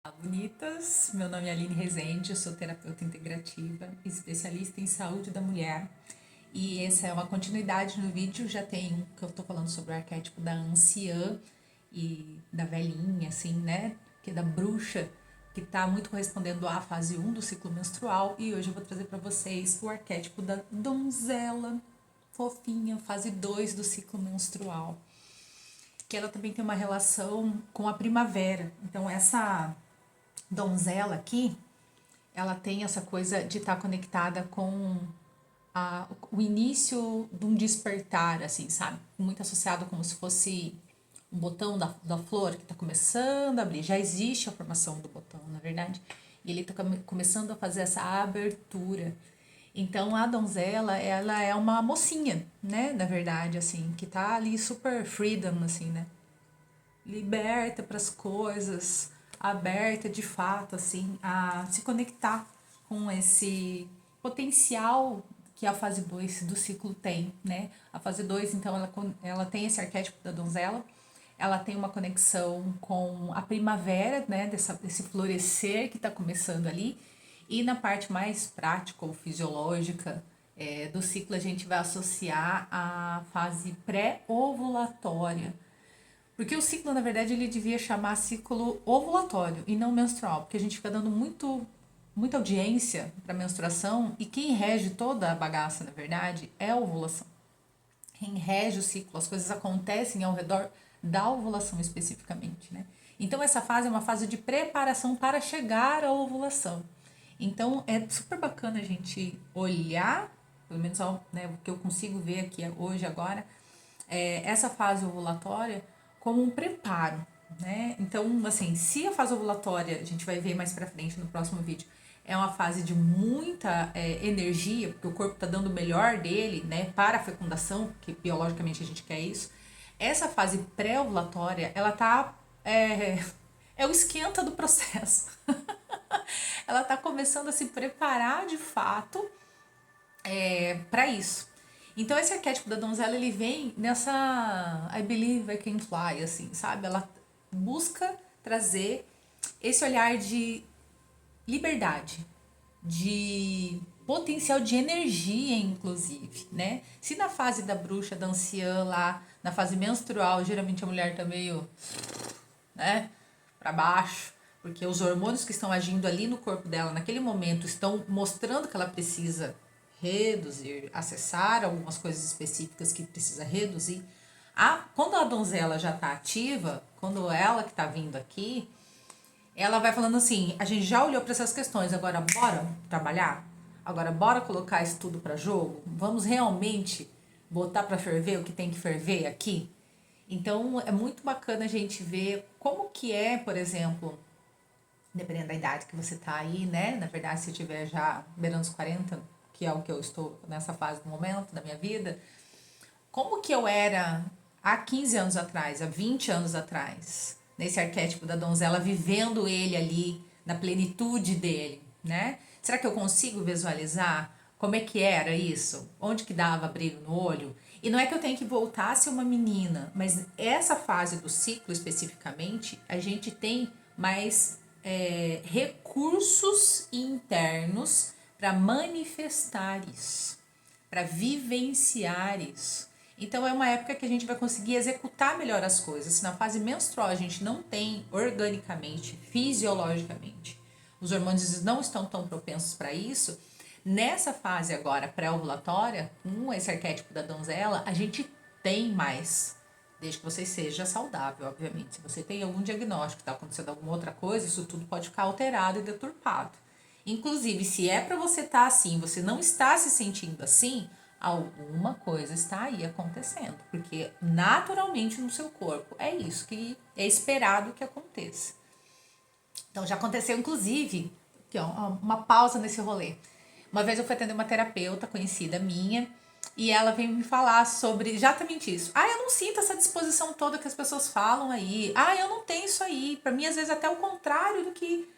Olá, bonitas! Meu nome é Aline Rezende, eu sou terapeuta integrativa, especialista em saúde da mulher. E essa é uma continuidade no vídeo, já tem um que eu tô falando sobre o arquétipo da anciã e da velhinha, assim, né? Que é da bruxa, que tá muito correspondendo à fase 1 do ciclo menstrual. E hoje eu vou trazer para vocês o arquétipo da donzela, fofinha, fase 2 do ciclo menstrual. Que ela também tem uma relação com a primavera. Então, essa donzela aqui, ela tem essa coisa de estar conectada com o início de um despertar, assim, sabe? Muito associado como se fosse um botão da flor que está começando a abrir. Já existe a formação do botão, na verdade, e ele está começando a fazer essa abertura. Então, a donzela, ela é uma mocinha, né? Na verdade, assim, que tá ali super freedom, assim, né? Liberta para as coisas, aberta de fato assim a se conectar com esse potencial que a fase 2 do ciclo tem, né? A fase 2 então, ela tem esse arquétipo da donzela, ela tem uma conexão com a primavera, né? Desse florescer que está começando ali, e na parte mais prática ou fisiológica do ciclo, a gente vai associar a fase pré-ovulatória, porque o ciclo, na verdade, ele devia chamar ciclo ovulatório e não menstrual, porque a gente fica dando muita audiência para menstruação e quem rege toda a bagaça, na verdade, é a ovulação. Quem rege o ciclo, as coisas acontecem ao redor da ovulação especificamente, né? Então, essa fase é uma fase de preparação para chegar à ovulação. Então, é super bacana a gente olhar, pelo menos né, o que eu consigo ver aqui hoje, agora, essa fase ovulatória como um preparo, né? Então, assim, se a fase ovulatória, a gente vai ver mais pra frente no próximo vídeo, é uma fase de muita energia, porque o corpo tá dando o melhor dele, né, para a fecundação, porque biologicamente a gente quer isso. Essa fase pré-ovulatória, ela tá. É o esquenta do processo. Ela tá começando a se preparar de fato para isso. Então esse arquétipo da donzela, ele vem nessa I believe I can fly, assim, sabe? Ela busca trazer esse olhar de liberdade, de potencial de energia, inclusive, né? Se na fase da bruxa, da anciã lá, na fase menstrual, geralmente a mulher tá meio, né, para baixo, porque os hormônios que estão agindo ali no corpo dela naquele momento estão mostrando que ela precisa reduzir, acessar algumas coisas específicas que precisa reduzir. Quando a donzela já está ativa, quando ela que está vindo aqui, ela vai falando assim: a gente já olhou para essas questões, agora bora trabalhar? Agora bora colocar isso tudo para jogo? Vamos realmente botar para ferver o que tem que ferver aqui? Então é muito bacana a gente ver como que é, por exemplo, dependendo da idade que você tá aí, né? Na verdade, se tiver já beirando os 40, que é o que eu estou nessa fase do momento da minha vida, como que eu era há 15 anos atrás, há 20 anos atrás, nesse arquétipo da donzela, vivendo ele ali na plenitude dele, né? Será que eu consigo visualizar como é que era isso? Onde que dava brilho no olho? E não é que eu tenho que voltar a ser uma menina, mas essa fase do ciclo especificamente, a gente tem mais recursos internos para manifestar isso, para vivenciar isso. Então é uma época que a gente vai conseguir executar melhor as coisas. Se na fase menstrual a gente não tem organicamente, fisiologicamente, os hormônios não estão tão propensos para isso, nessa fase agora pré-ovulatória, com esse arquétipo da donzela, a gente tem mais. Desde que você seja saudável, obviamente. Se você tem algum diagnóstico, está acontecendo alguma outra coisa, isso tudo pode ficar alterado e deturpado. Inclusive, se é para você estar assim, você não está se sentindo assim, alguma coisa está aí acontecendo, porque naturalmente no seu corpo é isso que é esperado que aconteça. Então já aconteceu, inclusive, aqui, ó, uma pausa nesse rolê. Uma vez eu fui atender uma terapeuta conhecida minha e ela veio me falar sobre exatamente isso. Eu não sinto essa disposição toda que as pessoas falam aí. Eu não tenho isso aí. Para mim, às vezes, até o contrário do que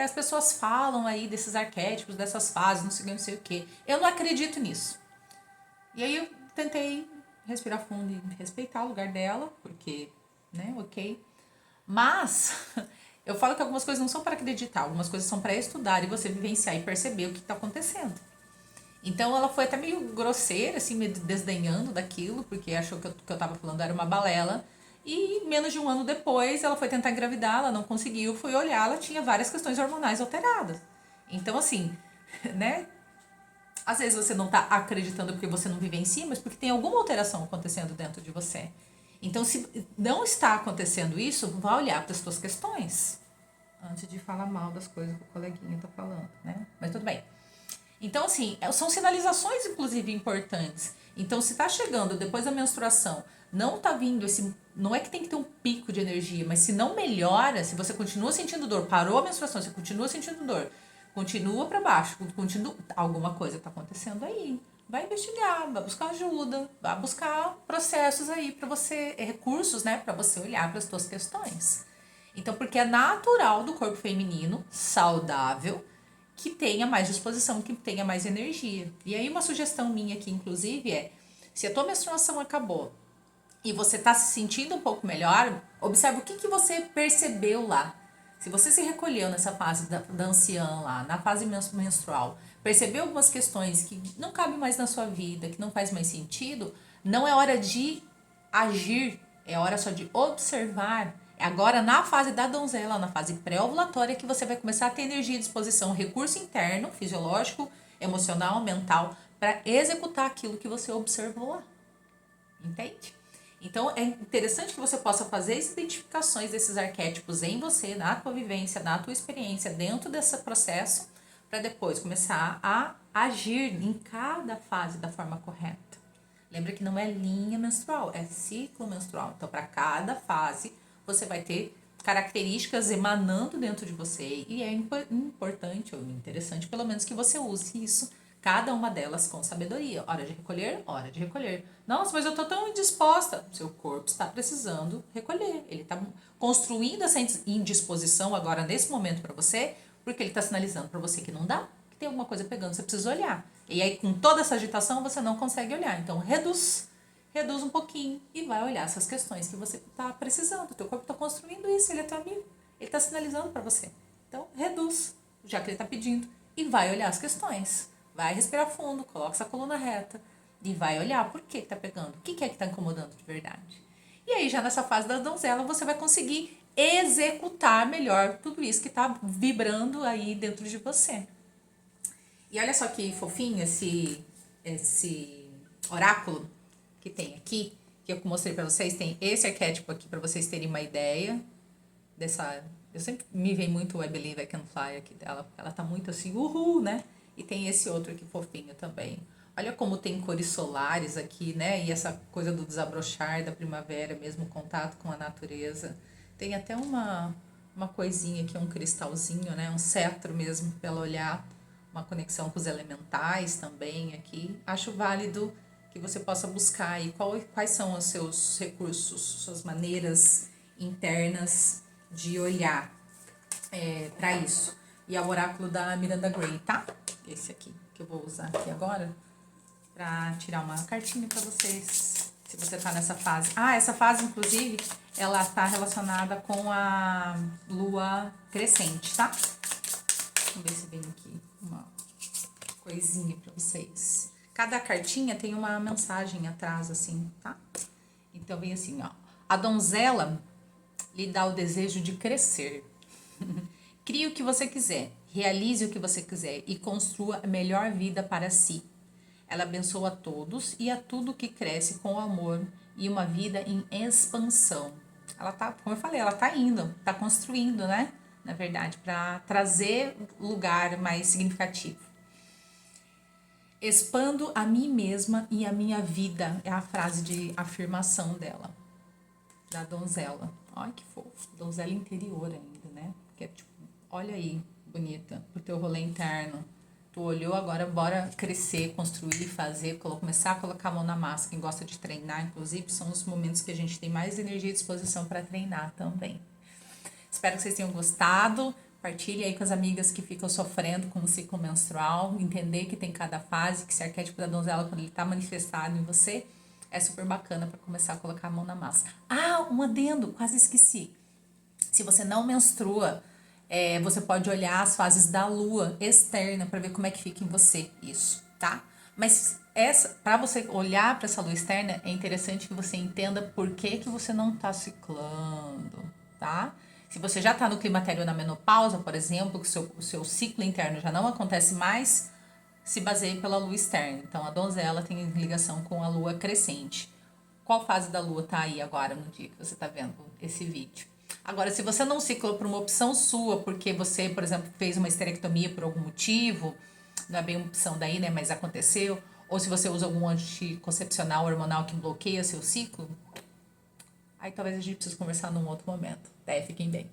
as pessoas falam aí desses arquétipos, dessas fases, não sei o quê. Eu não acredito nisso. E aí eu tentei respirar fundo e respeitar o lugar dela, porque, né, ok. Mas Eu falo que algumas coisas não são para acreditar, algumas coisas são para estudar e você vivenciar e perceber o que está acontecendo. Então ela foi até meio grosseira, assim, me desdenhando daquilo, porque achou que eu tava falando era uma balela. E menos de um ano depois, ela foi tentar engravidar, ela não conseguiu, foi olhar, ela tinha várias questões hormonais alteradas. Então, assim, né? Às vezes você não tá acreditando porque você não vivencia, mas porque tem alguma alteração acontecendo dentro de você. Então, se não está acontecendo isso, vá olhar para as suas questões. Antes de falar mal das coisas que o coleguinha tá falando, né? Mas tudo bem. Então, assim, são sinalizações, inclusive, importantes. Então, se tá chegando depois da menstruação, não tá vindo esse. Não é que tem que ter um pico de energia, mas se não melhora, se você continua sentindo dor, parou a menstruação, você continua sentindo dor, continua para baixo, continua. Alguma coisa tá acontecendo aí. Vai investigar, vai buscar ajuda, vai buscar processos aí para você, recursos, né, para você olhar para as suas questões. Então, porque é natural do corpo feminino, saudável, que tenha mais disposição, que tenha mais energia. E aí uma sugestão minha aqui, inclusive, é: se a tua menstruação acabou e você está se sentindo um pouco melhor, observe o que você percebeu lá. Se você se recolheu nessa fase da anciã lá, na fase menstrual, percebeu algumas questões que não cabem mais na sua vida, que não faz mais sentido, não é hora de agir, é hora só de observar. É agora na fase da donzela, na fase pré-ovulatória, que você vai começar a ter energia, disposição, recurso interno, fisiológico, emocional, mental, para executar aquilo que você observou lá. Entende? Então é interessante que você possa fazer as identificações desses arquétipos em você, na tua vivência, na tua experiência, dentro desse processo, para depois começar a agir em cada fase da forma correta. Lembra que não é linha menstrual, é ciclo menstrual. Então, para cada fase, você vai ter características emanando dentro de você. E é importante ou interessante, pelo menos, que você use isso, cada uma delas com sabedoria. Hora de recolher, hora de recolher. Nossa, mas eu tô tão indisposta. Seu corpo está precisando recolher. Ele está construindo essa indisposição agora, nesse momento, para você, porque ele está sinalizando para você que não dá, que tem alguma coisa pegando, você precisa olhar. E aí, com toda essa agitação, você não consegue olhar. Então, reduz um pouquinho e vai olhar essas questões que você está precisando. O teu corpo está construindo isso, ele é teu amigo. Ele está sinalizando para você. Então, reduz, já que ele está pedindo, e vai olhar as questões. Vai respirar fundo, coloca essa coluna reta e vai olhar por que está pegando, o que é que está incomodando de verdade. E aí, já nessa fase da donzela, você vai conseguir executar melhor tudo isso que está vibrando aí dentro de você. E olha só que fofinho esse oráculo que tem aqui, que eu mostrei para vocês. Tem esse arquétipo aqui para vocês terem uma ideia dessa. Eu sempre me vem muito o I Believe I Can Fly aqui dela. Ela tá muito assim, uhul, né? E tem esse outro aqui fofinho também. Olha como tem cores solares aqui, né? E essa coisa do desabrochar da primavera, mesmo contato com a natureza. Tem até uma coisinha aqui, um cristalzinho, né? Um cetro mesmo, pra ela olhar. Uma conexão com os elementais também aqui. Acho válido que você possa buscar aí quais são os seus recursos, suas maneiras internas de olhar para isso. E é o oráculo da Miranda Gray, tá? Esse aqui, que eu vou usar aqui agora para tirar uma cartinha para vocês. Se você tá nessa fase. Ah, essa fase, inclusive, ela tá relacionada com a lua crescente, tá? Vamos ver se vem aqui uma coisinha para vocês. Cada cartinha tem uma mensagem atrás, assim, tá? Então vem assim, ó. A donzela lhe dá o desejo de crescer. Crie o que você quiser, realize o que você quiser e construa a melhor vida para si. Ela abençoa a todos e a tudo que cresce com amor e uma vida em expansão. Ela tá, como eu falei, ela tá indo, tá construindo, né? Na verdade, para trazer lugar mais significativo. Expando a mim mesma e a minha vida, é a frase de afirmação dela, da donzela. Olha que fofo, donzela interior ainda, né? Que é tipo, olha aí, bonita, pro teu rolê interno. Tu olhou, agora bora crescer, construir, fazer, começar a colocar a mão na massa. Quem gosta de treinar, inclusive, são os momentos que a gente tem mais energia e disposição para treinar também. Espero que vocês tenham gostado. Partilhe aí com as amigas que ficam sofrendo com o ciclo menstrual. Entender que tem cada fase, que esse arquétipo da donzela, quando ele está manifestado em você, é super bacana para começar a colocar a mão na massa. Ah, um adendo, quase esqueci. Se você não menstrua, você pode olhar as fases da lua externa para ver como é que fica em você isso, tá? Mas para você olhar para essa lua externa, é interessante que você entenda por que que você não tá ciclando, tá? Se você já tá no climatério ou na menopausa, por exemplo, que o seu ciclo interno já não acontece mais, se baseie pela lua externa. Então, a donzela tem ligação com a lua crescente. Qual fase da lua tá aí agora no dia que você tá vendo esse vídeo? Agora, se você não ciclou por uma opção sua, porque você, por exemplo, fez uma esterectomia por algum motivo, não é bem uma opção daí, né, mas aconteceu, ou se você usa algum anticoncepcional hormonal que bloqueia seu ciclo, aí talvez a gente precise conversar num outro momento. Até fiquem bem.